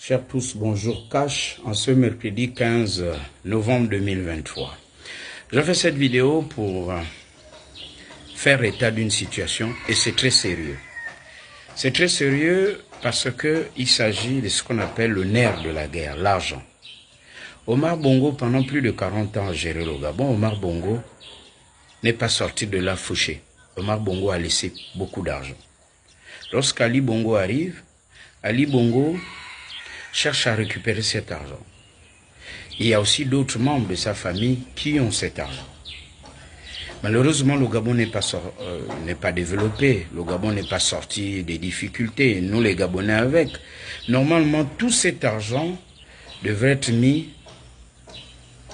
Chers tous, bonjour Cash, en ce mercredi 15 novembre 2023. Je fais cette vidéo pour faire état d'une situation et c'est très sérieux. C'est très sérieux parce qu'il s'agit de ce qu'on appelle le nerf de la guerre, l'argent. Omar Bongo, pendant plus de 40 ans, a géré le Gabon. Omar Bongo n'est pas sorti de là fauché. Omar Bongo a laissé beaucoup d'argent. Lorsqu'Ali Bongo arrive, Ali Bongo cherche à récupérer cet argent. Il y a aussi d'autres membres de sa famille qui ont cet argent. Malheureusement, le Gabon n'est pas développé. Le Gabon n'est pas sorti des difficultés. Nous, les Gabonais, avec. Normalement, tout cet argent devrait être mis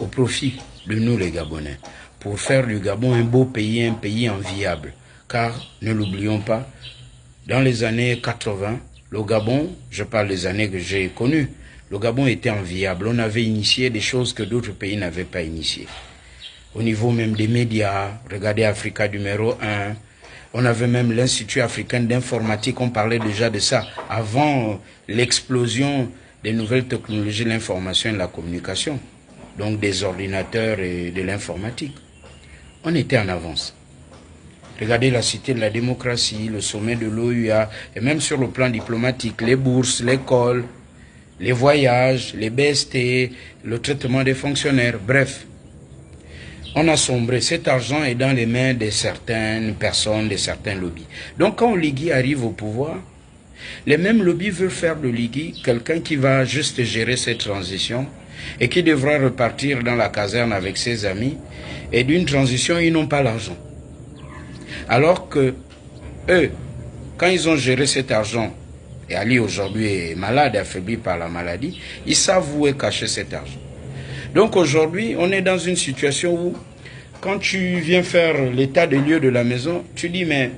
au profit de nous, les Gabonais, pour faire du Gabon un beau pays, un pays enviable. Car, ne l'oublions pas, dans les années 80, le Gabon, je parle des années que j'ai connues, le Gabon était enviable. On avait initié des choses que d'autres pays n'avaient pas initiées. Au niveau même des médias, regardez Africa numéro 1, on avait même l'Institut africain d'informatique, on parlait déjà de ça avant l'explosion des nouvelles technologies de l'information et de la communication, donc des ordinateurs et de l'informatique. On était en avance. Regardez la Cité de la démocratie, le sommet de l'OUA, et même sur le plan diplomatique, les bourses, l'école, les voyages, les BST, le traitement des fonctionnaires, bref. On a sombré. Cet argent est dans les mains de certaines personnes, de certains lobbies. Donc quand Oligui arrive au pouvoir, les mêmes lobbies veulent faire de Oligui quelqu'un qui va juste gérer cette transition et qui devra repartir dans la caserne avec ses amis. Et d'une transition, ils n'ont pas l'argent. Alors que eux, quand ils ont géré cet argent, et Ali aujourd'hui est malade, affaibli par la maladie, ils savent où est caché cet argent. Donc aujourd'hui, on est dans une situation où, quand tu viens faire l'état des lieux de la maison, tu dis, mais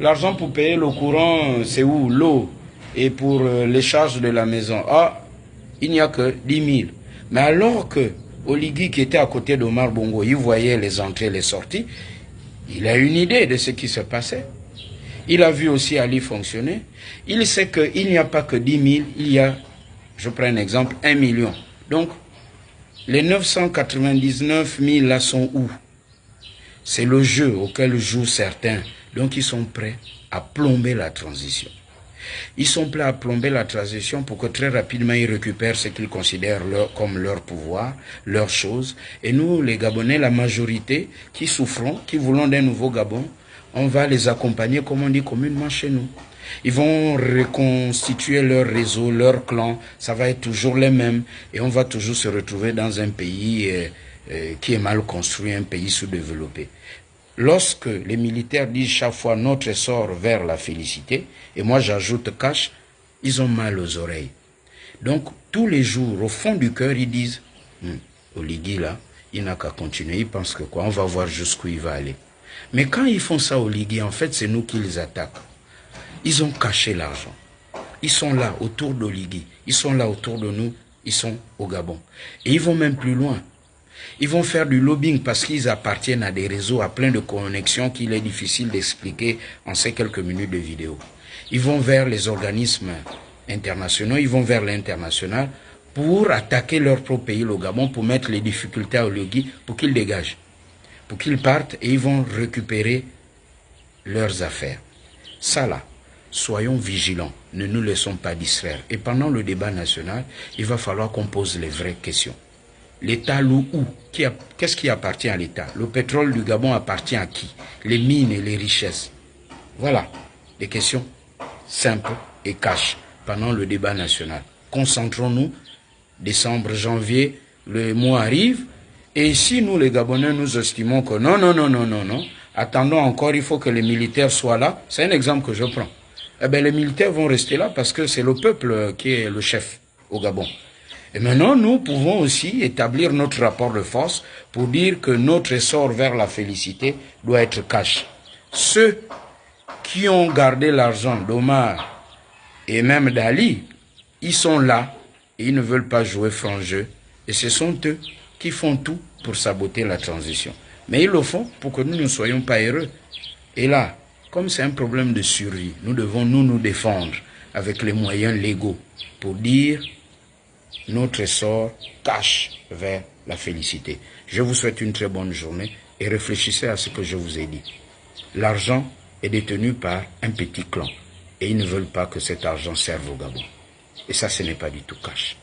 l'argent pour payer le courant, c'est où? L'eau. Et pour les charges de la maison, il n'y a que 10 000. Mais alors que Oligui, qui était à côté d'Omar Bongo, il voyait les entrées et les sorties, il a une idée de ce qui se passait. Il a vu aussi Ali fonctionner. Il sait qu'il n'y a pas que 10 000, il y a, je prends un exemple, 1 million. Donc, les 999 000 là sont où? C'est le jeu auquel jouent certains. Donc, ils sont prêts à plomber la transition. Ils sont prêts à plomber la transition pour que très rapidement ils récupèrent ce qu'ils considèrent comme leur pouvoir, leurs choses. Et nous, les Gabonais, la majorité, qui souffrons, qui voulons d'un nouveau Gabon, on va les accompagner, comme on dit communément chez nous. Ils vont reconstituer leur réseau, leur clan, ça va être toujours les mêmes. Et on va toujours se retrouver dans un pays qui est mal construit, un pays sous-développé. Lorsque les militaires disent chaque fois notre essor vers la félicité, et moi j'ajoute Cash, ils ont mal aux oreilles. Donc tous les jours, au fond du cœur, ils disent, Oligui là, il n'a qu'à continuer, il pense que quoi, on va voir jusqu'où il va aller. Mais quand ils font ça Oligui, en fait c'est nous qui les attaquons. Ils ont caché l'argent. Ils sont là autour d'Oligui, ils sont là autour de nous, ils sont au Gabon. Et ils vont même plus loin. Ils vont faire du lobbying parce qu'ils appartiennent à des réseaux, à plein de connexions qu'il est difficile d'expliquer en ces quelques minutes de vidéo. Ils vont vers les organismes internationaux, ils vont vers l'international pour attaquer leur propre pays, le Gabon, pour mettre les difficultés à Oligui, pour qu'ils dégagent, pour qu'ils partent et ils vont récupérer leurs affaires. Ça là, soyons vigilants, ne nous laissons pas distraire. Et pendant le débat national, il va falloir qu'on pose les vraies questions. L'État loue où? Qu'est-ce qui appartient à l'État? Le pétrole du Gabon appartient à qui? Les mines et les richesses. Voilà des questions simples et cash pendant le débat national. Concentrons-nous. Décembre, janvier, le mois arrive. Et si nous, les Gabonais, nous estimons que non, attendons encore, il faut que les militaires soient là. C'est un exemple que je prends. Eh bien, les militaires vont rester là parce que c'est le peuple qui est le chef au Gabon. Et maintenant, nous pouvons aussi établir notre rapport de force pour dire que notre essor vers la félicité doit être cash. Ceux qui ont gardé l'argent d'Omar et même d'Ali, ils sont là et ils ne veulent pas jouer franc jeu. Et ce sont eux qui font tout pour saboter la transition. Mais ils le font pour que nous ne soyons pas heureux. Et là, comme c'est un problème de survie, nous devons nous défendre. avec les moyens légaux pour dire notre sort cache vers la félicité. Je vous souhaite une très bonne journée et réfléchissez à ce que je vous ai dit. L'argent est détenu par un petit clan et ils ne veulent pas que cet argent serve au Gabon. Et ça, ce n'est pas du tout cash.